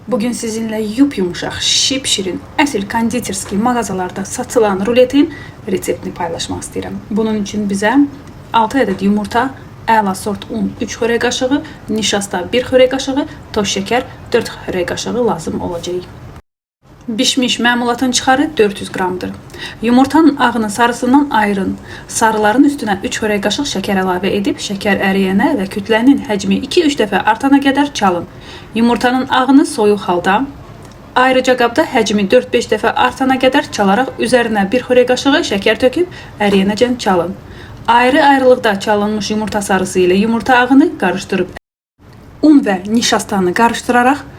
Bugün sizinle yumuşak, şipşirin, əsl konditerski mağazalarda satılan ruletin reseptini paylaşmak istedim. Bunun için bize 6 adet yumurta, əla sort un 3 xörək qaşığı, nişasta 1 xörək qaşığı, toz şeker 4 xörək qaşığı lazım olacak. Bişmiş məmulatın çıxarı 400 qramdır. Yumurtanın ağını sarısından ayırın. Sarıların üstünə 3 xörək qaşıq şəkər əlavə edib, şəkər əriyənə və kütlənin həcmi 2-3 dəfə artana qədər çalın. Yumurtanın ağını soyuq halda, ayrıca qabda həcmi 4-5 dəfə artana qədər çalaraq üzərinə 1 xörək qaşığı şəkər töküb əriyənəcən çalın. Ayrı-ayrılıqda çalınmış yumurta sarısı ilə yumurta ağını qarışdırıb, un və nişastanı qarışdıraraq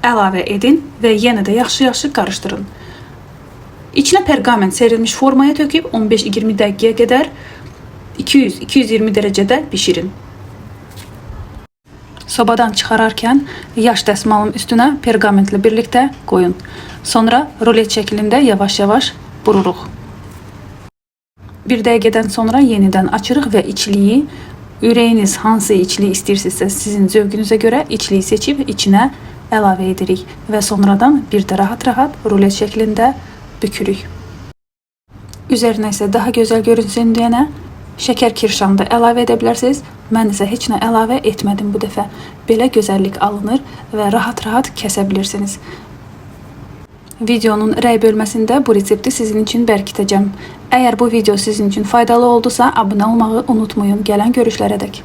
əlavə edin və yenə də yaxşı-yaxşı qarışdırın. İçinə perqament serilmiş formaya töküb 15-20 dəqiqəyə qədər 200-220 dərəcədə bişirin. Sobadan çıxararkən yaş dəsmalın üstünə perqamentlə birlikdə qoyun. Sonra rulet şəklində yavaş-yavaş bururuq. Bir dəqiqədən sonra yenidən açırıq və içliyi, ürəyiniz hansı içliyi istəyirsinizsə sizin zövqünüzə görə içliyi seçib içinə əlavə edirik və sonradan bir də rahat-rahat rulet şəklində bükürük. Üzərinə isə daha gözəl görünsün deyənə şəkər kirşanı da əlavə edə bilərsiniz. Mən isə heç nə əlavə etmədim bu dəfə. Belə gözəllik alınır və rahat-rahat kəsə bilirsiniz. Videonun rəy bölməsində bu resepti sizin üçün bərkitəcəm. Əgər bu video sizin üçün faydalı oldusa, abunə olmağı unutmayın. Gələn görüşlərə dək.